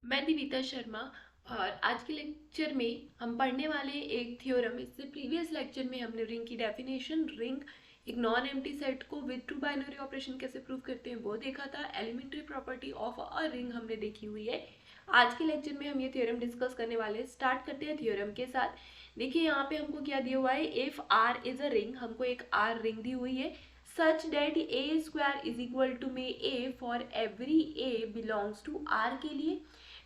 मैं दिविता शर्मा। और आज के लेक्चर में हम पढ़ने वाले हैं एक थ्योरम। इससे प्रीवियस लेक्चर में हमने रिंग की डेफिनेशन, रिंग एक नॉन एम्प्टी सेट को विद टू बाइनरी ऑपरेशन कैसे प्रूव करते हैं वो देखा था। Elementary property of a ring हमने देखी हुई है। आज के लेक्चर में हम ये थ्योरम डिस्कस करने वाले हैं। स्टार्ट करते हैं थ्योरम के साथ। देखिए यहाँ पे हमको क्या दिया हुआ है, if R is a ring, हमको एक आर रिंग दी हुई है such that a square is equal to में a for every a belongs to are के लिए।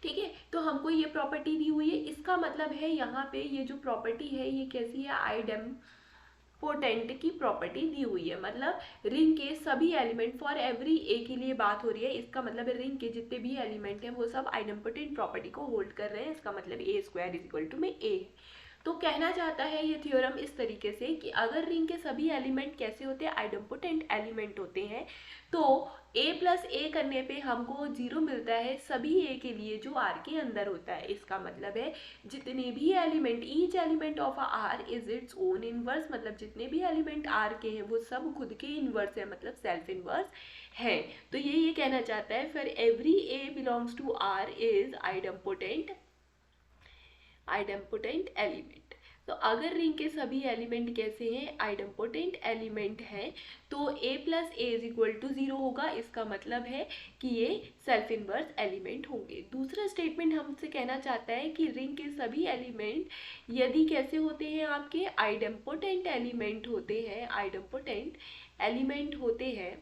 ठीक है, तो हमको ये प्रॉपर्टी दी हुई है। इसका मतलब है यहाँ पे ये जो प्रॉपर्टी है ये कैसी है, आइडेम्पोटेंट की प्रॉपर्टी दी हुई है। मतलब रिंग के सभी एलिमेंट फॉर एवरी ए के लिए बात हो रही है। इसका मतलब है रिंग के जितने भी एलिमेंट हैं वो सब आइडेम्पोटेंट प्रॉपर्टी को होल्ड कर रहे हैं। इसका मतलब ए स्क्वायर इज इक्वल टू में ए। तो कहना चाहता है ये थ्योरम इस तरीके से कि अगर रिंग के सभी एलिमेंट कैसे होते हैं, आइडेम्पोटेंट एलिमेंट होते हैं, तो a प्लस ए करने पे हमको 0 मिलता है सभी a के लिए जो r के अंदर होता है। इसका मतलब है जितने भी element, each element of r is its own inverse, मतलब जितने भी एलिमेंट r के हैं वो सब खुद के इनवर्स है, मतलब सेल्फ इनवर्स है। तो ये कहना चाहता है फिर every a belongs to r is idempotent element. तो अगर रिंग के सभी एलिमेंट कैसे हैं, आइडेम्पोटेंट एलिमेंट हैं, तो a plus a is equal to 0 होगा। इसका मतलब है कि ये सेल्फ इनवर्स एलिमेंट होंगे। दूसरा स्टेटमेंट हमसे कहना चाहता है कि रिंग के सभी एलिमेंट यदि कैसे होते हैं, आपके आइडेम्पोटेंट एलिमेंट होते हैं, आइडेम्पोटेंट एलिमेंट होते हैं,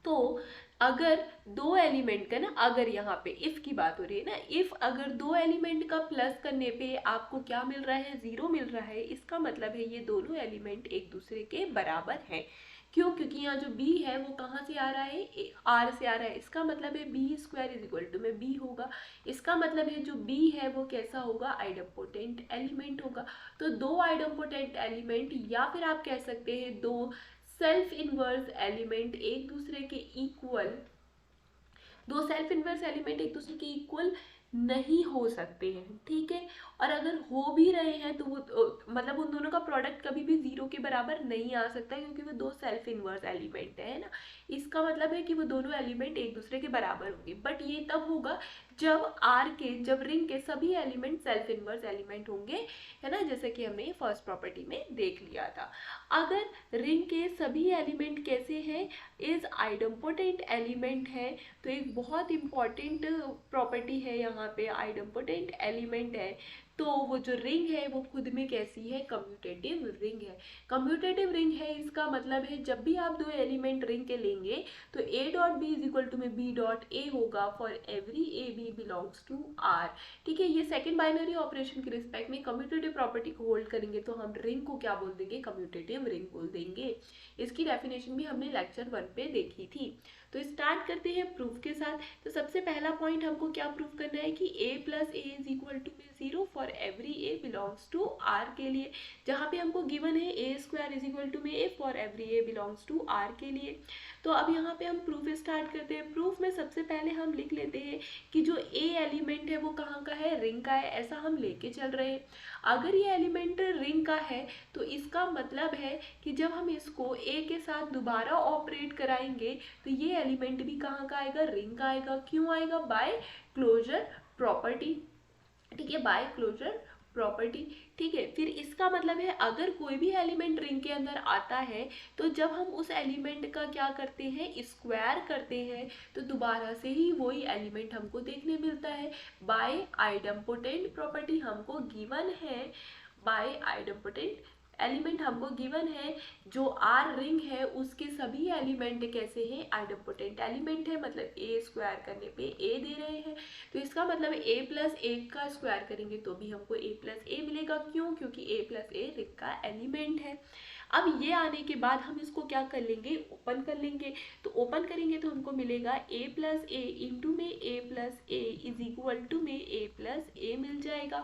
तो अगर दो एलिमेंट का ना, अगर यहाँ पे इफ की बात हो रही है ना, इफ अगर दो एलिमेंट का प्लस करने पे आपको क्या मिल रहा है, 0 मिल रहा है, इसका मतलब है ये दोनों एलिमेंट एक दूसरे के बराबर हैं। क्यों? क्योंकि यहाँ जो b है वो कहाँ से आ रहा है, r से आ रहा है। इसका मतलब है b square is equal to में b होगा। इसका मतलब है जो b है वो कैसा होगा, आइडेम्पोटेंट एलिमेंट होगा। तो दो आइडेम्पोटेंट एलिमेंट, या फिर आप कह सकते हैं दो सेल्फ इनवर्स एलिमेंट एक दूसरे के इक्वल, दो सेल्फ इनवर्स एलिमेंट एक दूसरे के इक्वल नहीं हो सकते हैं। ठीक है, और अगर हो भी रहे हैं तो वो मतलब उन दोनों का प्रोडक्ट कभी भी 0 के बराबर नहीं आ सकता, क्योंकि वो दो सेल्फ इनवर्स एलिमेंट है ना। इसका मतलब है कि वो दोनों एलिमेंट एक दूसरे के बराबर होंगे, बट ये तब होगा जब रिंग के सभी एलिमेंट सेल्फ इनवर्स एलिमेंट होंगे, है ना, जैसे कि हमने फर्स्ट प्रॉपर्टी में देख लिया था। अगर रिंग के सभी एलिमेंट कैसे हैं, इज आइडेम्पोटेंट एलिमेंट है, तो एक बहुत इंपॉर्टेंट प्रॉपर्टी है यहाँ पे, आइडेम्पोटेंट एलिमेंट है, तो वो जो रिंग है वो खुद में कैसी है, कम्यूटेटिव रिंग है। कम्यूटेटिव रिंग है, इसका मतलब है जब भी आप दो एलिमेंट रिंग के लेंगे तो a dot b is equal to में b डॉट ए होगा for every a b belongs to r। ठीक है, ये सेकंड बाइनरी ऑपरेशन के रिस्पेक्ट में कम्यूटेटिव प्रॉपर्टी को होल्ड करेंगे तो हम रिंग को क्या बोल देंगे, कम्यूटेटिव रिंग बोल देंगे। इसकी डेफिनेशन भी हमने लेक्चर 1 पे देखी थी। तो स्टार्ट करते हैं प्रूफ के साथ। तो सबसे पहला पॉइंट हमको क्या प्रूफ करना है कि a plus a is equal to में 0 for every a belongs to r के लिए, जहाँ पे हमको गिवन है a square is equal to में a for every a belongs to r के लिए। तो अब यहाँ पे हम प्रूफ स्टार्ट करते हैं। प्रूफ में सबसे पहले हम लिख लेते हैं कि जो a एलिमेंट है वो कहाँ का है, रिंग का है, ऐसा हम लेके चल रहे हैं। अगर ये एलिमेंट रिंग का है तो इसका मतलब है कि जब हम इसको a के साथ दोबारा ऑपरेट कराएंगे तो ये एलिमेंट भी कहाँ का आएगा, रिंग का आएगा। क्यों आएगा, बाय क्लोजर प्रॉपर्टी। ठीक है, बाय क्लोजर प्रॉपर्टी। ठीक है, फिर इसका मतलब है अगर कोई भी एलिमेंट रिंग के अंदर आता है तो जब हम उस एलिमेंट का क्या करते हैं, स्क्वायर करते हैं, तो दोबारा से ही वही एलिमेंट हमको देखने मिलता है। बाय आइडेम्पोटेंट प्रॉपर्टी हमको गिवन है, बाय आइडेम्पोटेंट एलिमेंट हमको गिवन है, जो आर रिंग है उसके सभी एलिमेंट कैसे हैं, आइडेम्पोटेंट एलिमेंट है। मतलब ए स्क्वायर करने पे ए दे रहे हैं, तो इसका मतलब ए प्लस ए का स्क्वायर करेंगे तो भी हमको ए प्लस ए मिलेगा। क्यों? क्योंकि ए प्लस ए रिंग का एलिमेंट है। अब ये आने के बाद हम इसको क्या कर लेंगे, ओपन कर लेंगे। तो ओपन करेंगे तो हमको मिलेगा a प्लस ए इंटू में a plus a is equal to में a प्लस ए मिल जाएगा।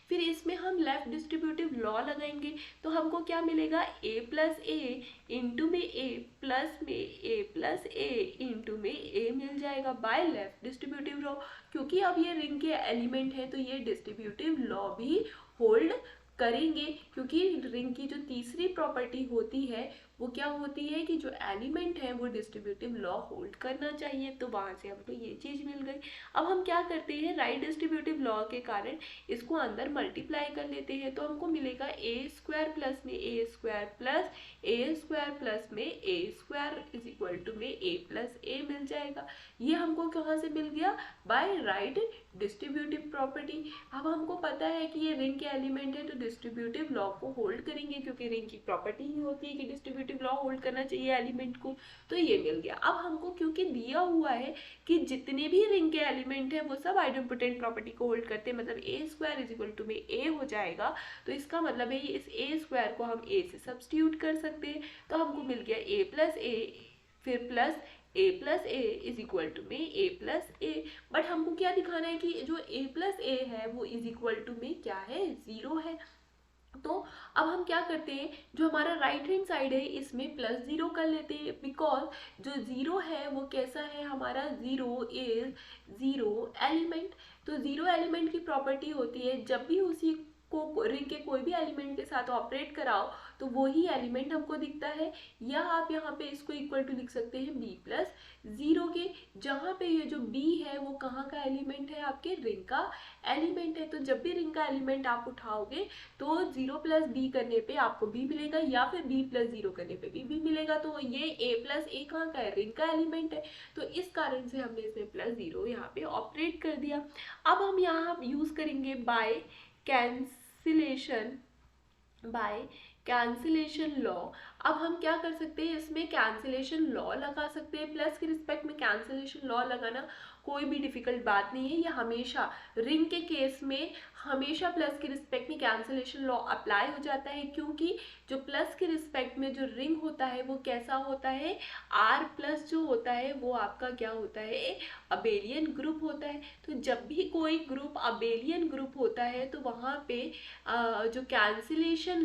फिर इसमें हम लेफ्ट डिस्ट्रीब्यूटिव लॉ लगाएंगे तो हमको क्या मिलेगा, a प्लस ए इंटू में a प्लस में a प्लस ए इंटू में a मिल जाएगा बाय लेफ्ट डिस्ट्रीब्यूटिव लॉ। क्योंकि अब ये रिंग के एलिमेंट है तो ये डिस्ट्रीब्यूटिव लॉ भी होल्ड करेंगे, क्योंकि रिंग की जो तीसरी प्रॉपर्टी होती है वो क्या होती है कि जो एलिमेंट है वो डिस्ट्रीब्यूटिव लॉ होल्ड करना चाहिए। तो वहाँ से हमको ये चीज़ मिल गई। अब हम क्या करते हैं, राइट डिस्ट्रीब्यूटिव लॉ के कारण इसको अंदर मल्टीप्लाई कर लेते हैं, तो हमको मिलेगा ए स्क्वायर प्लस में ए स्क्वायर प्लस ए स्क्वायर प्लस में ए स्क्वायर इज इक्वल टू में ए प्लस ए मिल जाएगा। ये हमको कहाँ से मिल गया, बाय राइट डिस्ट्रीब्यूटिव प्रॉपर्टी। अब हमको पता है कि ये रिंग के एलिमेंट है तो डिस्ट्रीब्यूटिव लॉ को होल्ड करेंगे, क्योंकि रिंग की प्रॉपर्टी ही होती है कि डिस्ट्रीब्यूटिव लॉ होल्ड करना चाहिए एलिमेंट को। तो ये मिल गया। अब हमको क्योंकि दिया हुआ है कि जितने भी रिंग के एलिमेंट है वो सब आइडेम्पोटेंट प्रॉपर्टी को होल्ड करते हैं, मतलब ए स्क्वायर इज इक्वल टू में ए हो जाएगा। तो इसका मतलब है इस ए स्क्वायर को हम ए से सब्स्टिट्यूट कर सकते हैं। तो हमको मिल गया ए प्लस ए फिर plus a plus a is equal to में ए प्लस ए। बट हमको क्या दिखाना है कि जो ए प्लस ए है वो इज इक्वल टू में क्या है, 0 है। तो अब हम क्या करते हैं, जो हमारा राइट हैंड साइड है इसमें प्लस 0 कर लेते हैं, बिकॉज जो 0 है वो कैसा है हमारा, 0 इज 0 एलिमेंट। तो 0 एलिमेंट की प्रॉपर्टी होती है जब भी उसी को रिंग के कोई भी एलिमेंट के साथ ऑपरेट कराओ तो वो ही एलिमेंट हमको दिखता है। या आप यहाँ पे इसको इक्वल टू लिख सकते हैं b प्लस 0 के, जहाँ पे ये जो b है वो कहाँ का एलिमेंट है, आपके रिंग का एलिमेंट है। तो जब भी रिंग का एलिमेंट आप उठाओगे तो 0 प्लस b करने पे आपको b मिलेगा, या फिर b प्लस 0 करने पे b मिलेगा। तो ये a प्लस a कहाँ का है, रिंग का एलिमेंट है। तो इस कारण से हमने इसमें प्लस 0 यहाँ पे ऑपरेट कर दिया। अब हम यहाँ यूज करेंगे बाय कैंसिलेशन लॉ। अब हम क्या कर सकते हैं, इसमें कैंसिलेशन लॉ लगा सकते हैं। प्लस के रिस्पेक्ट में कैंसिलेशन लॉ लगाना कोई भी डिफिकल्ट बात नहीं है। ये हमेशा रिंग के केस में हमेशा प्लस के रिस्पेक्ट में कैंसिलेशन लॉ अप्लाई हो जाता है, क्योंकि जो प्लस के रिस्पेक्ट में जो रिंग होता है वो कैसा होता है, आर प्लस जो होता है वो आपका क्या होता है, अबेलियन ग्रुप होता है। तो जब भी कोई ग्रुप अबेलियन ग्रुप होता है तो वहाँ पे जो कैंसिलेशन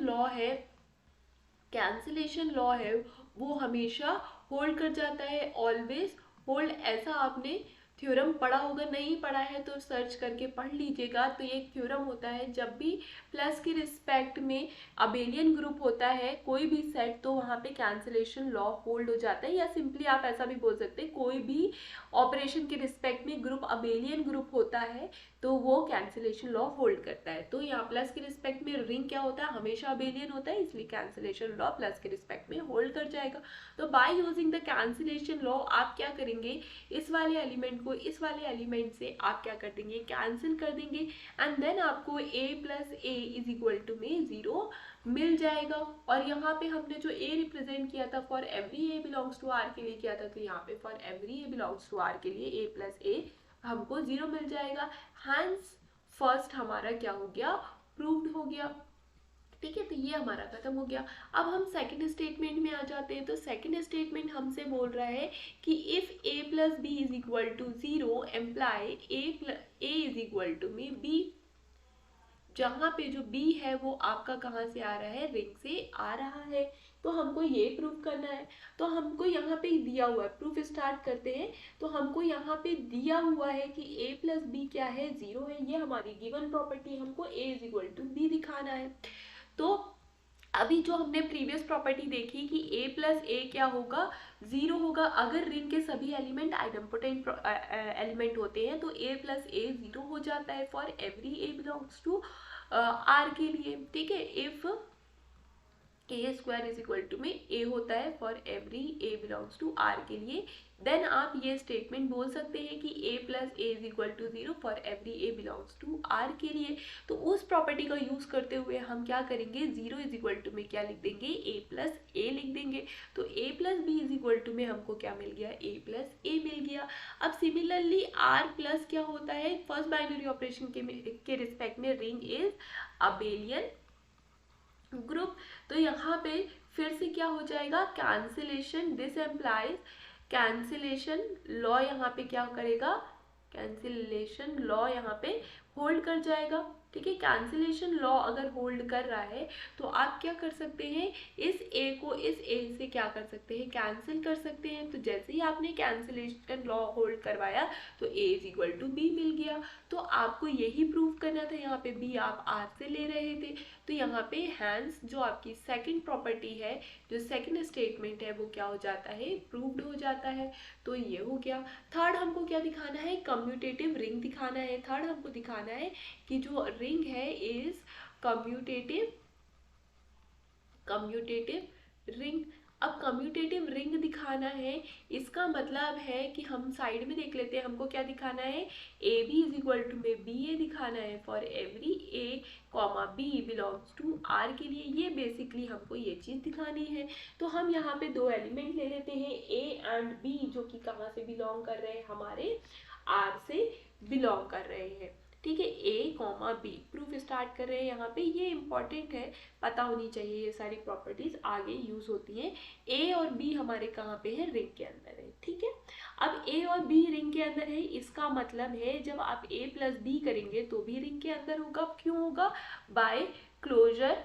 लॉ है वो हमेशा होल्ड कर जाता है, ऑलवेज होल्ड। ऐसा आपने थ्योरम पढ़ा होगा, नहीं पढ़ा है तो सर्च करके पढ़ लीजिएगा। तो ये एक थ्योरम होता है, जब भी प्लस के रिस्पेक्ट में अबेलियन ग्रुप होता है कोई भी सेट तो वहाँ पे कैंसिलेशन लॉ होल्ड हो जाता है। या सिंपली आप ऐसा भी बोल सकते हैं, कोई भी ऑपरेशन के रिस्पेक्ट में ग्रुप अबेलियन ग्रुप होता है तो वो कैंसिलेशन लॉ होल्ड करता है। तो यहाँ प्लस के रिस्पेक्ट में रिंग क्या होता है, हमेशा अबेलियन होता है, इसलिए कैंसिलेशन लॉ प्लस के रिस्पेक्ट में होल्ड कर जाएगा। तो bye using the cancellation law आप क्या करेंगे, इस वाले एलिमेंट को इस वाले एलिमेंट से आप क्या कर देंगे, कैंसिल कर देंगे, एंड देन आपको a plus a is equal to में 0 मिल जाएगा। और यहाँ पे हमने जो a रिप्रेजेंट किया था for every a belongs to r के लिए किया था, तो यहाँ पे for every a belongs to r के लिए a प्लस ए हमको 0 मिल जाएगा। हैंस फर्स्ट हमारा क्या हो गया, प्रूव्ड हो गया। ठीक है, तो ये हमारा खत्म हो गया। अब हम सेकंड स्टेटमेंट में आ जाते हैं। तो सेकंड स्टेटमेंट हमसे बोल रहा है कि if a plus b is equal to 0 implies a is equal to में b, जहाँ पे जो b है वो आपका कहाँ से आ रहा है, रिंग से आ रहा है। तो हमको ये प्रूव करना है। तो हमको यहाँ पे दिया हुआ है, प्रूफ स्टार्ट करते हैं। तो हमको यहाँ पे दिया हुआ है कि a प्लस बी क्या है, 0 है। ये हमारी गिवन प्रॉपर्टी, हमको a is equal to b दिखाना है। तो अभी जो हमने प्रीवियस प्रॉपर्टी देखी कि a प्लस ए क्या होगा, 0 होगा अगर रिंग के सभी एलिमेंट आइडेम्पोटेंट एलिमेंट होते हैं। तो a प्लस ए 0 हो जाता है for every a belongs to r के लिए। ठीक है, if a square is equal to में a होता है for every a belongs to r के लिए, देन आप ये स्टेटमेंट बोल सकते हैं कि a plus a is equal to 0 for every a belongs to r के लिए। तो उस प्रॉपर्टी का यूज करते हुए हम क्या करेंगे, 0 इज इक्वल टू में क्या लिख देंगे, a प्लस ए लिख देंगे। तो a plus b is equal to में हमको क्या मिल गया, a प्लस ए मिल गया। अब सिमिलरली r प्लस क्या होता है, फर्स्ट बाइनरी ऑपरेशन के रिस्पेक्ट में रिंग इज अबेलियन ग्रुप। तो यहाँ पे फिर से क्या हो जाएगा, cancellation, this implies cancellation law यहाँ पे क्या करेगा, कैंसिलेशन लॉ यहाँ पे होल्ड कर जाएगा। ठीक है, कैंसिलेशन लॉ अगर होल्ड कर रहा है तो आप क्या कर सकते हैं, इस ए को इस ए से क्या कर सकते हैं, कैंसिल कर सकते हैं। तो जैसे ही आपने कैंसिलेशन लॉ होल्ड करवाया तो ए इज इक्वल टू बी मिल गया। तो आपको यही प्रूव करना था, यहाँ पे बी आप आर से ले रहे थे, तो यहाँ पे हैंस जो आपकी सेकंड प्रॉपर्टी है, जो सेकंड स्टेटमेंट है, वो क्या हो जाता है, प्रूव्ड हो जाता है। तो ये हो गया। थर्ड हमको क्या दिखाना है, कम्यूटेटिव रिंग दिखाना है। थर्ड हमको दिखाना है कि जो रिंग है इज कम्यूटेटिव रिंग। अब कम्यूटेटिव रिंग दिखाना है, इसका मतलब है कि हम साइड में देख लेते हैं, हमको क्या दिखाना है, a b is equal to में बी ए दिखाना है for every a comma b belongs to are के लिए। ये बेसिकली हमको ये चीज दिखानी है। तो हम यहाँ पे दो एलिमेंट ले लेते हैं, ए एंड बी, जो कि कहाँ से बिलोंग कर रहे हैं, हमारे आर से बिलोंग कर रहे हैं। ठीक है, ए कॉमा बी प्रूफ स्टार्ट कर रहे हैं। यहाँ पे ये इंपॉर्टेंट है, पता होनी चाहिए, ये सारी प्रॉपर्टीज आगे यूज होती हैं। ए और बी हमारे कहाँ पे है, रिंग के अंदर है। ठीक है, अब ए और बी रिंग के अंदर है, इसका मतलब है जब आप ए प्लस बी करेंगे तो भी रिंग के अंदर होगा। क्यों होगा, बाय क्लोजर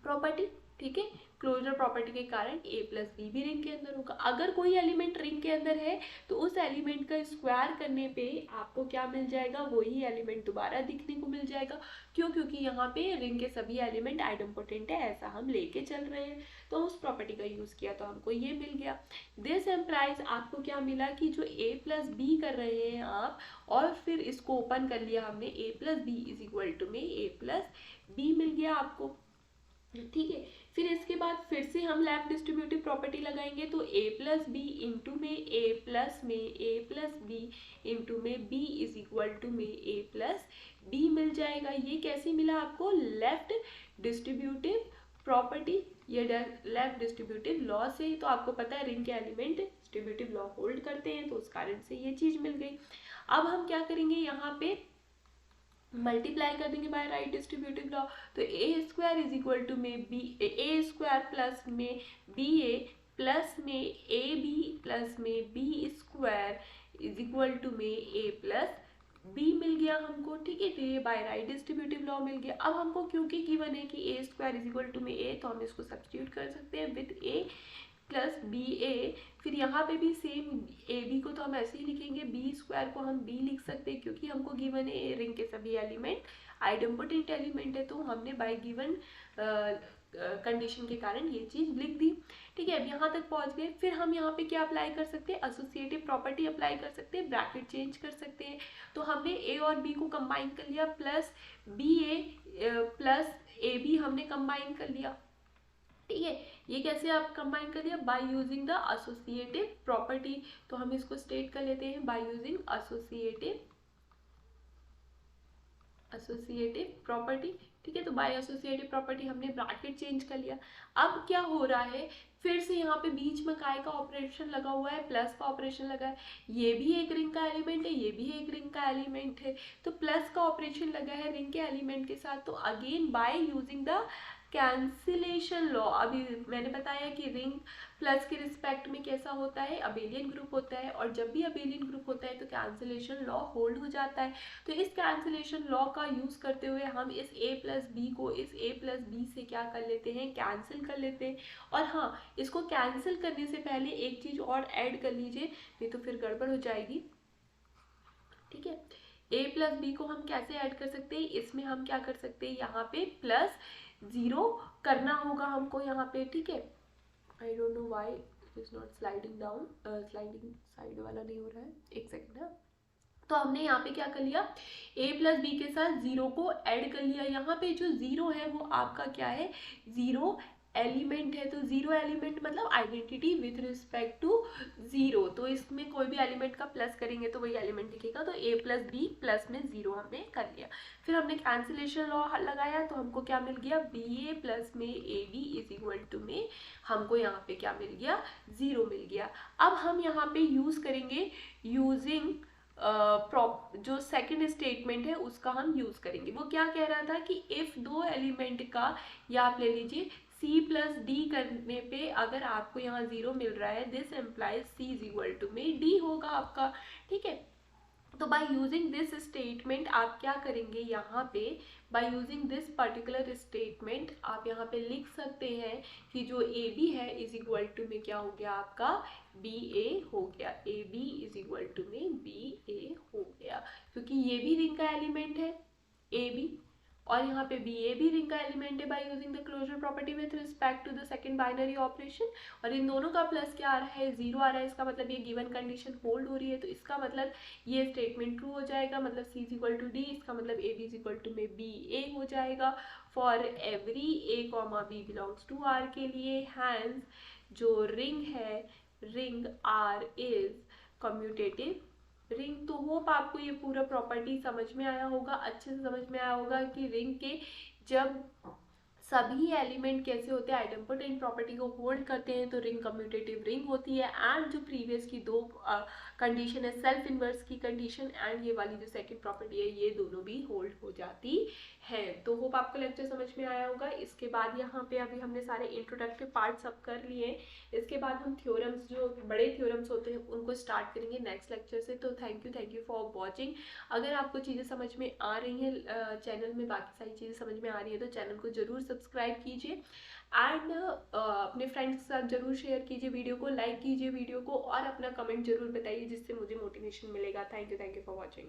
प्रॉपर्टी। ठीक है, क्लोजर प्रॉपर्टी के कारण ए प्लस बी भी रिंग के अंदर होगा। अगर कोई एलिमेंट रिंग के अंदर है तो उस एलिमेंट का स्क्वायर करने पे आपको क्या मिल जाएगा, वही एलिमेंट दोबारा दिखने को मिल जाएगा। क्यों, क्योंकि यहाँ पे रिंग के सभी एलिमेंट आइडेम्पोटेंट है, ऐसा हम लेके चल रहे हैं। तो उस प्रॉपर्टी का यूज किया तो हमको ये मिल गया। दिस एम्प्लाइज आपको क्या मिला कि जो ए प्लस बी कर रहे हैं आप, और फिर इसको ओपन कर लिया हमने, a plus b is equal to में ए प्लस बी मिल गया आपको। ठीक है, फिर इसके बाद फिर से हम लेफ्ट डिस्ट्रीब्यूटिव प्रॉपर्टी लगाएंगे, तो a प्लस बी इंटू में a प्लस में a प्लस बी इंटू में b इज इक्वल टू में a प्लस बी मिल जाएगा। ये कैसे मिला आपको, लेफ्ट डिस्ट्रीब्यूटिव प्रॉपर्टी, ये लेफ्ट डिस्ट्रीब्यूटिव लॉ से। तो आपको पता है रिंग के एलिमेंट डिस्ट्रीब्यूटिव लॉ होल्ड करते हैं, तो उस कारण से ये चीज मिल गई। अब हम क्या करेंगे, यहाँ पे मल्टीप्लाई कर देंगे बाय राइट डिस्ट्रीब्यूटिव लॉ। तो a square is equal to में बी, ए स्क्वायर प्लस में बी ए प्लस में ए बी प्लस में b square is equal to में ए प्लस बी मिल गया हमको। ठीक है, तो ये बाय राइट डिस्ट्रीब्यूटिव लॉ मिल गया। अब हमको क्योंकि गिवन है कि ए स्क्वायर इज इक्वल टू में ए, तो हम इसको सब्स्टिट्यूट कर सकते हैं विद ए प्लस बी ए। फिर यहाँ पे भी सेम ए बी को तो हम ऐसे ही लिखेंगे, बी स्क्वायर को हम बी लिख सकते हैं क्योंकि हमको गिवन है रिंग के सभी एलिमेंट आइडेम्पोटेंट एलिमेंट है, तो हमने बाय गिवन कंडीशन के कारण ये चीज लिख दी। ठीक है, अब यहाँ तक पहुंच गए। फिर हम यहाँ पे क्या अप्लाई कर सकते हैं, एसोसिएटिव प्रॉपर्टी अप्लाई कर सकते हैं, ब्रैकेट चेंज कर सकते हैं। तो हमने ए और बी को कंबाइन कर लिया, plus b a plus a b हमने कंबाइन कर लिया। ठीक है, ये कैसे आप कंबाइन कर दिया, bye using the associative property. तो हम इसको स्टेट कर लेते हैं बाय यूजिंग एसोसिएटिव प्रॉपर्टी। ठीक है, तो बाय एसोसिएटिव प्रॉपर्टी हमने ब्रैकेट चेंज कर लिया। अब क्या हो रहा है, फिर से यहाँ पे बीच में काय का ऑपरेशन लगा हुआ है, प्लस का ऑपरेशन लगा है। ये भी एक रिंग का एलिमेंट है, ये भी एक रिंग का एलिमेंट है, तो प्लस का ऑपरेशन लगा है रिंग के एलिमेंट के साथ। तो again bye using the cancellation law, अभी मैंने बताया कि रिंग प्लस के रिस्पेक्ट में कैसा होता है, अबेलियन ग्रुप होता है, और जब भी अबेलियन ग्रुप होता है तो कैंसिलेशन लॉ होल्ड हो जाता है। तो इस कैंसिलेशन लॉ का यूज करते हुए हम इस a प्लस बी को इस a प्लस बी से क्या कर लेते हैं, कैंसिल कर लेते हैं। और हाँ, इसको कैंसिल करने से पहले एक चीज और ऐड कर लीजिए, नहीं तो फिर गड़बड़ हो जाएगी। ठीक है, a प्लस बी को हम कैसे ऐड कर सकते हैं, इसमें हम क्या कर सकते हैं, यहाँ पे प्लस 0 करना होगा हमको यहाँ पे। ठीक है, I don't know why it is not sliding down, sliding side वाला नहीं हो रहा है, एक सेकंड है। तो हमने यहाँ पे क्या कर लिया, a प्लस बी के साथ 0 को ऐड कर लिया। यहाँ पे जो 0 है वो आपका क्या है, 0 एलिमेंट है। तो 0 एलिमेंट मतलब आइडेंटिटी विथ रिस्पेक्ट टू 0, तो इसमें कोई भी एलिमेंट का प्लस करेंगे तो वही एलिमेंट दिखेगा। तो a प्लस बी प्लस में 0 हमने कर लिया। फिर हमने कैंसिलेशन लॉ लगाया, तो हमको क्या मिल गया, बी ए प्लस में a b is equal to में हमको यहाँ पे क्या मिल गया, 0 मिल गया। अब हम यहाँ पे यूज करेंगे यूजिंग जो सेकंड स्टेटमेंट है उसका हम यूज करेंगे। वो क्या कह रहा था कि इफ दो एलिमेंट का, या आप ले लीजिए c प्लस डी करने पे अगर आपको यहाँ 0 मिल रहा है, this implies c is equal to में d होगा आपका। ठीक है, तो बाय यूजिंग दिस स्टेटमेंट आप क्या करेंगे, यहाँ पे by using this particular statement आप यहाँ पे लिख सकते हैं कि जो ए बी है इज इक्वल टू में क्या हो गया आपका बी ए हो गया, a b is equal to में बी ए हो गया, क्योंकि ये भी रिंग का एलिमेंट है ए बी, और यहाँ पे बी ए भी रिंग का एलिमेंट है by using the closure property with respect to the second binary operation, और इन दोनों का प्लस क्या आ रहा है, जीरो आ रहा है, इसका मतलब ये गिवन कंडीशन होल्ड हो रही है, तो इसका मतलब ये स्टेटमेंट ट्रू हो जाएगा, मतलब c is equal to d, इसका मतलब a b is equal to में बी ए हो जाएगा for every a comma b belongs to are के लिए, हैंस जो रिंग है, ring r is commutative ring. तो होप आपको ये पूरा प्रॉपर्टी समझ में आया होगा, अच्छे से समझ में आया होगा कि रिंग के जब सभी एलिमेंट कैसे होते हैं, आइडेम्पोटेंट प्रॉपर्टी को होल्ड करते हैं तो रिंग कम्यूटेटिव रिंग होती है, एंड जो प्रीवियस की दो कंडीशन है सेल्फ इनवर्स की कंडीशन एंड ये वाली जो सेकंड प्रॉपर्टी है ये दोनों भी होल्ड हो जाती है। तो होप आपको लेक्चर समझ में आया होगा। इसके बाद यहाँ पे अभी हमने सारे इंट्रोडक्टिव पार्ट सब कर लिए, इसके बाद हम थ्योरम्स जो बड़े थ्योरम्स होते हैं उनको स्टार्ट करेंगे नेक्स्ट लेक्चर से। तो थैंक यू फॉर वॉचिंग। अगर आपको चीज़ें समझ में आ रही हैं, चैनल में बाकी सारी चीज़ें समझ में आ रही है तो चैनल को जरूर सब्सक्राइब कीजिए एंड अपने फ्रेंड्स के साथ जरूर शेयर कीजिए वीडियो को, लाइक कीजिए वीडियो को और अपना कमेंट जरूर बताइए जिससे मुझे मोटिवेशन मिलेगा। Thank you for watching.